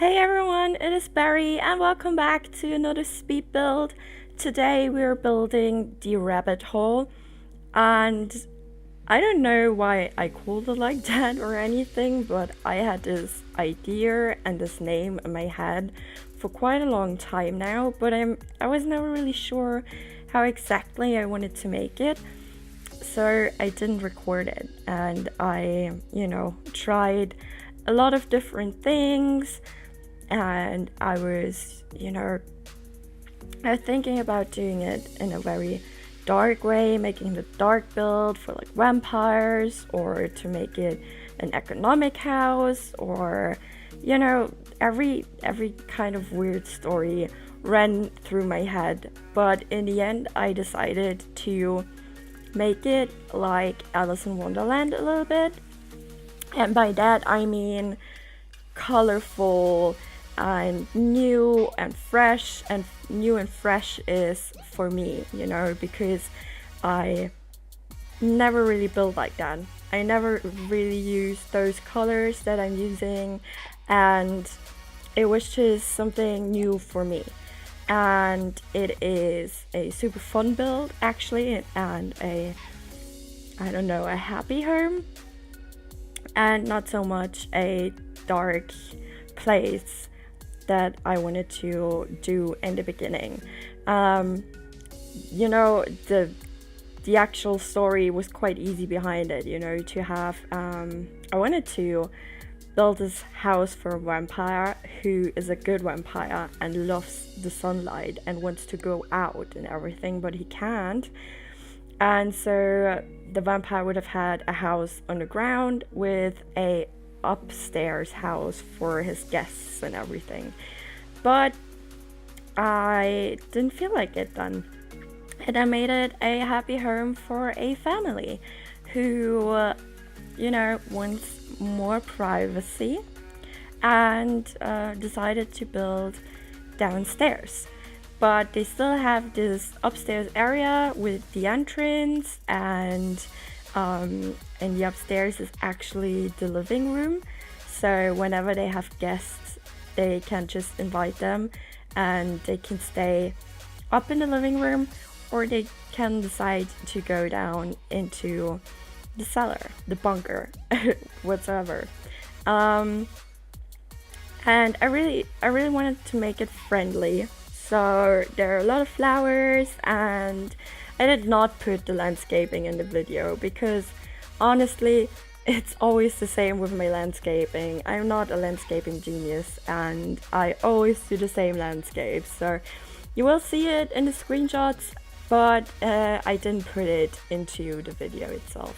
Hey everyone, it is Berry and welcome back to another speed build. Today we're building the rabbit hole, and I don't know why I called it like that or anything, but I had this idea and this name in my head for quite a long time now, but I was never really sure how exactly I wanted to make it. So I didn't record it, and I, tried a lot of different things, and I was, thinking about doing it in a very dark way, making the dark build for like vampires, or to make it an economic house, or every kind of weird story ran through my head. But in the end I decided to make it like Alice in Wonderland a little bit, and by that I mean colorful and new and fresh. And new and fresh is for me, because I never really build like that. I never really use those colors that I'm using, and it was just something new for me. And it is a super fun build actually, and a happy home, and not so much a dark place that I wanted to do in the beginning. The actual story was quite easy behind it, to have I wanted to build this house for a vampire who is a good vampire and loves the sunlight and wants to go out and everything, but he can't. And so the vampire would have had a house underground with a upstairs house for his guests and everything. But I didn't feel like it then, and I made it a happy home for a family who wants more privacy, and decided to build downstairs. But they still have this upstairs area with the entrance, and the upstairs is actually the living room. So whenever they have guests, they can just invite them and they can stay up in the living room, or they can decide to go down into the cellar, the bunker, whatsoever. And I really wanted to make it friendly. So there are a lot of flowers, and I did not put the landscaping in the video because honestly it's always the same with my landscaping. I'm not a landscaping genius, and I always do the same landscapes. So you will see it in the screenshots, but I didn't put it into the video itself.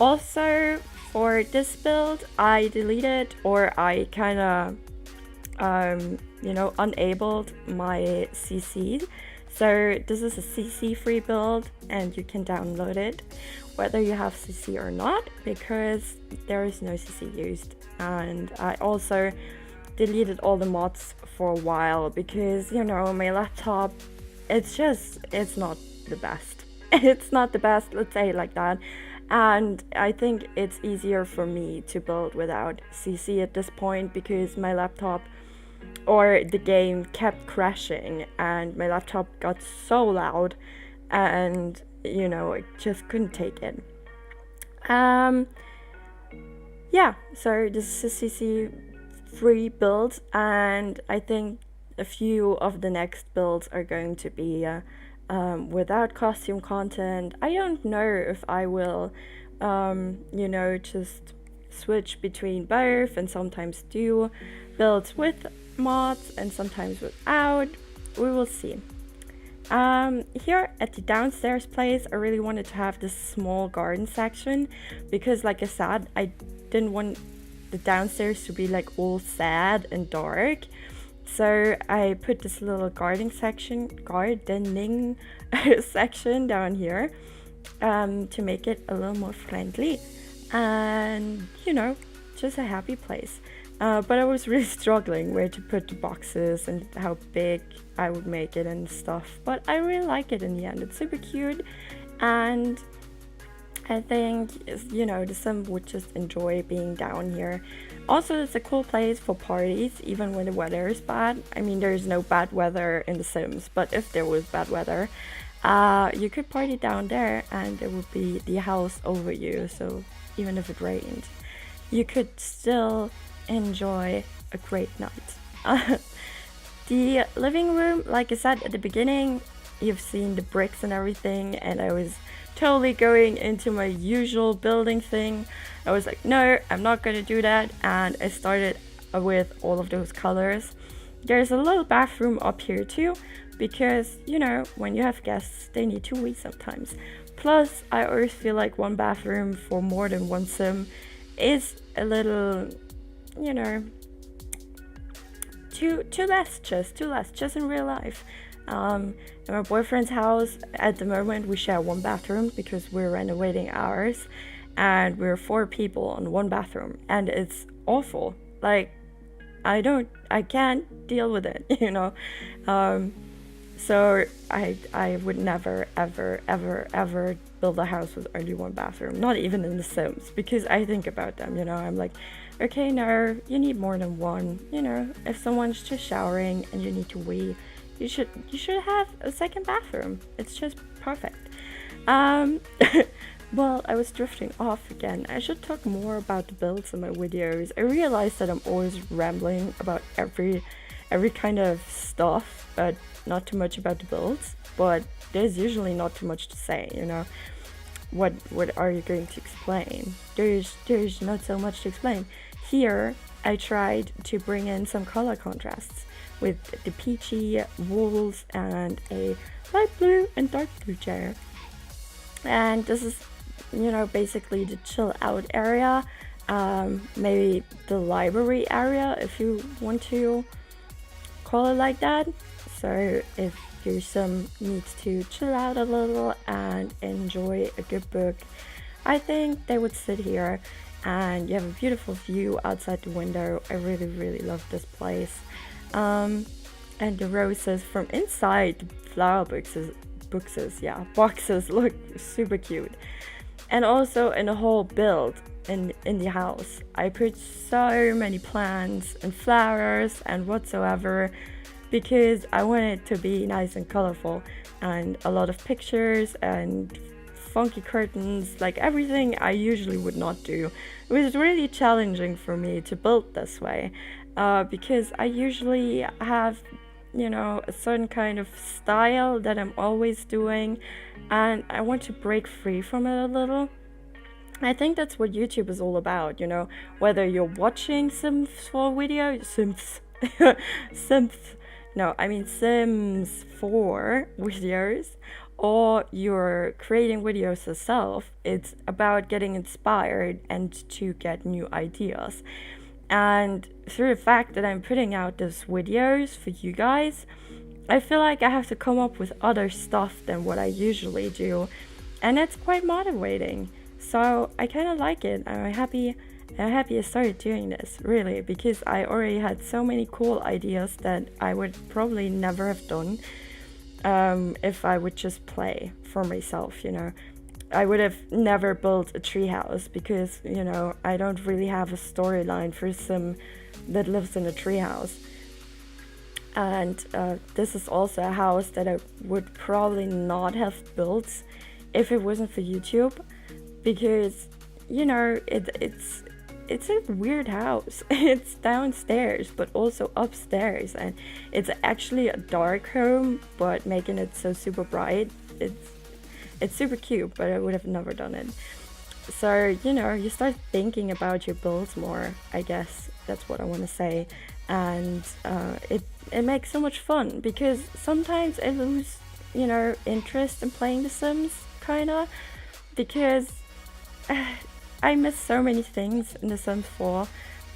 Also, for this build, I deleted, or I kind of enabled my CC. So this is a CC free build, and you can download it whether you have CC or not, because there is no CC used. And I also deleted all the mods for a while because my laptop, it's not the best. It's not the best, let's say it like that. And I think it's easier for me to build without CC at this point, because my laptop or the game kept crashing and my laptop got so loud, and I just couldn't take it. So this is a CC free build, and I think a few of the next builds are going to be without costume content. I don't know if I will just switch between both and sometimes do builds with mods and sometimes without. We will see. Here at the downstairs place, I really wanted to have this small garden section because, like I said, I didn't want the downstairs to be like all sad and dark. So I put this little gardening section down here to make it a little more friendly and just a happy place. But I was really struggling where to put the boxes and how big I would make it and stuff. But I really like it in the end. It's super cute, and I think, the Sim would just enjoy being down here. Also, it's a cool place for parties, even when the weather is bad. I mean, there's no bad weather in The Sims, but if there was bad weather, you could party down there and there would be the house over you. So even if it rained, you could still enjoy a great night. The living room, like I said at the beginning, you've seen the bricks and everything, and I was totally going into my usual building thing. I was like, no, I'm not gonna do that, and I started with all of those colors. There's a little bathroom up here too, because when you have guests, they need to wee sometimes. Plus, I always feel like one bathroom for more than one Sim is a little, too less just in real life. In my boyfriend's house at the moment, we share one bathroom because we're renovating ours, and we're 4 people on one bathroom, and it's awful. Like, I can't deal with it, So I would never ever build a house with only one bathroom, not even in The Sims, because I think about them, I'm like, okay, no, you need more than one. If someone's just showering and you need to wee, you should have a second bathroom. It's just perfect. Well, I was drifting off again. I should talk more about the builds in my videos. I realized that I'm always rambling about every kind of stuff, but not too much about the builds. But there's usually not too much to say, What are you going to explain? There's not so much to explain. Here, I tried to bring in some color contrasts with the peachy walls and a light blue and dark blue chair. And this is, basically the chill out area. Maybe the library area, if you want to call it like that. So if your Sim needs to chill out a little and enjoy a good book, I think they would sit here, and you have a beautiful view outside the window. I really, really love this place. And the roses from inside the flower boxes look super cute. And also in the whole build in the house, I put so many plants and flowers and whatsoever, because I want it to be nice and colorful, and a lot of pictures and funky curtains, like everything I usually would not do. It was really challenging for me to build this way, because I usually have a certain kind of style that I'm always doing, and I want to break free from it a little. I think that's what YouTube is all about, whether you're watching Sims 4 Sims 4 videos, or you're creating videos yourself. It's about getting inspired and to get new ideas. And through the fact that I'm putting out those videos for you guys, I feel like I have to come up with other stuff than what I usually do, and it's quite motivating. So I kind of like it. I'm happy I started doing this, really, because I already had so many cool ideas that I would probably never have done if I would just play for myself, I would have never built a treehouse because, I don't really have a storyline for Sim that lives in a treehouse. And this is also a house that I would probably not have built if it wasn't for YouTube, because, it's a weird house. It's downstairs, but also upstairs, and it's actually a dark home, but making it so super bright, it's super cute, but I would have never done it. So, you start thinking about your builds more, I guess that's what I want to say. And it makes so much fun, because sometimes I lose, interest in playing The Sims, kinda, because I miss so many things in The Sims 4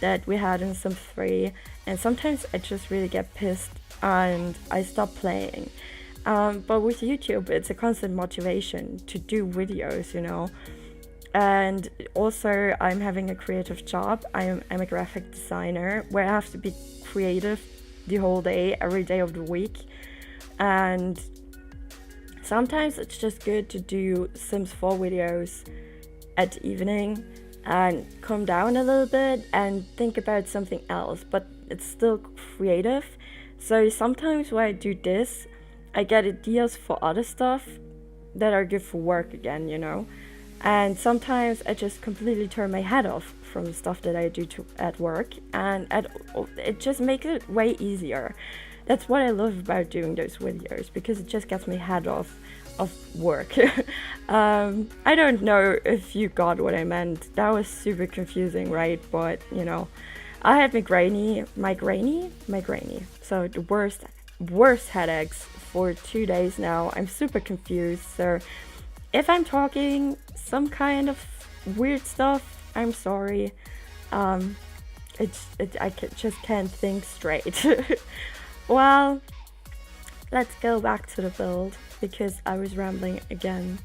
that we had in Sims 3, and sometimes I just really get pissed and I stop playing. But with YouTube, it's a constant motivation to do videos, And also, I'm having a creative job. I'm a graphic designer where I have to be creative the whole day, every day of the week. And sometimes it's just good to do Sims 4 videos at evening and calm down a little bit and think about something else, but it's still creative. So sometimes when I do this, I get ideas for other stuff that are good for work again, you know. And sometimes I just completely turn my head off from the stuff that I do at work, and it just makes it way easier. That's what I love about doing those videos, because it just gets my head off of work. I don't know if you got what I meant. That was super confusing, right? But you know, I had migraine. So the worst headaches for 2 days now. I'm super confused. So if I'm talking some kind of weird stuff, I'm sorry. I just can't think straight. Well, let's go back to the build, because I was rambling again.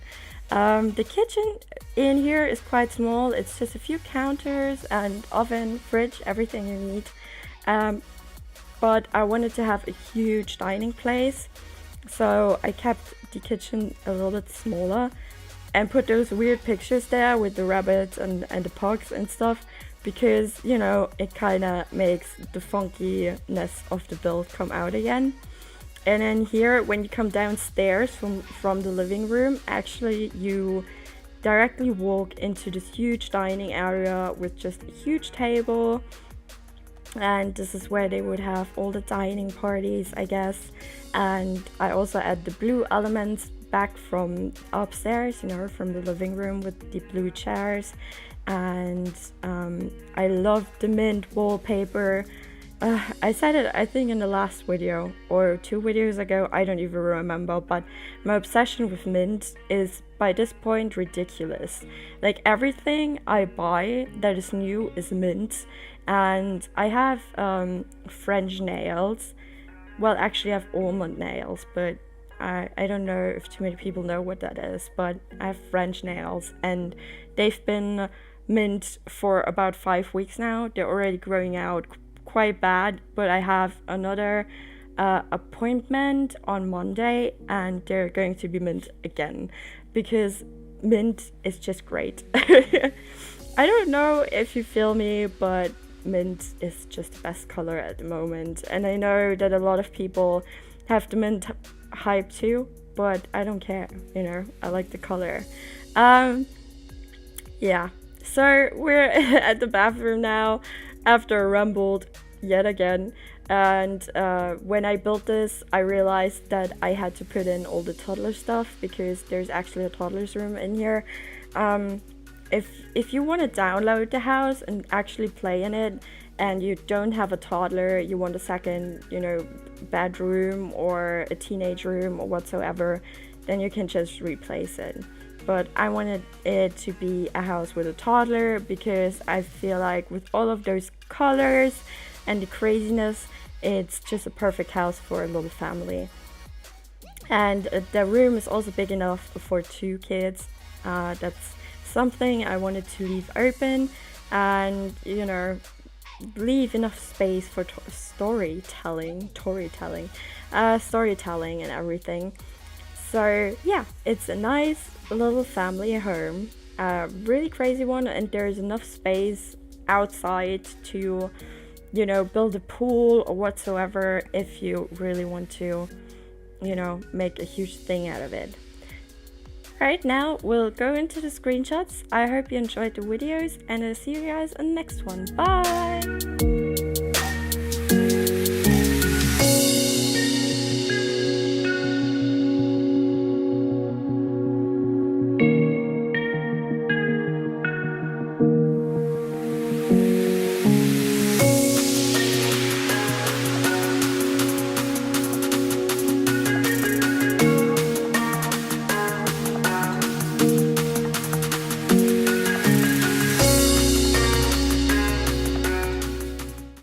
The kitchen in here is quite small. It's just a few counters and oven, fridge, everything you need. But I wanted to have a huge dining place, so I kept the kitchen a little bit smaller and put those weird pictures there with the rabbits and the pugs and stuff, because, you know, it kind of makes the funkiness of the build come out again. And then here, when you come downstairs from the living room, actually you directly walk into this huge dining area with just a huge table, and this is where they would have all the dining parties, I guess. And I also add the blue elements back from upstairs, you know, from the living room with the blue chairs. And I love the mint wallpaper. I said it, I think, in the last video or 2 videos ago, I don't even remember, but my obsession with mint is by this point ridiculous. Like, everything I buy that is new is mint. And I have French nails. Well, actually I have almond nails, but I don't know if too many people know what that is, but I have French nails, and they've been mint for about 5 weeks now. They're already growing out quite bad, but I have another appointment on Monday, and they're going to be mint again, because mint is just great. I don't know if you feel me, but mint is just the best color at the moment, and I know that a lot of people have the mint hype too, but I don't care, you know, I like the color. Yeah, so we're at the bathroom now after a rambled yet again. And when I built this, I realized that I had to put in all the toddler stuff, because there's actually a toddler's room in here. If you want to download the house and actually play in it, and you don't have a toddler, you want a second, you know, bedroom or a teenage room or whatsoever, then you can just replace it. But I wanted it to be a house with a toddler, because I feel like with all of those colors and the craziness, it's just a perfect house for a little family. And the room is also big enough for 2 kids. That's something I wanted to leave open, and, you know, leave enough space for storytelling and everything. So yeah, it's a nice little family home, really crazy one, and there's enough space outside to, you know, build a pool or whatsoever if you really want to, you know, make a huge thing out of it. Right now, we'll go into the screenshots. I hope you enjoyed the videos, and I'll see you guys in the next one. Bye!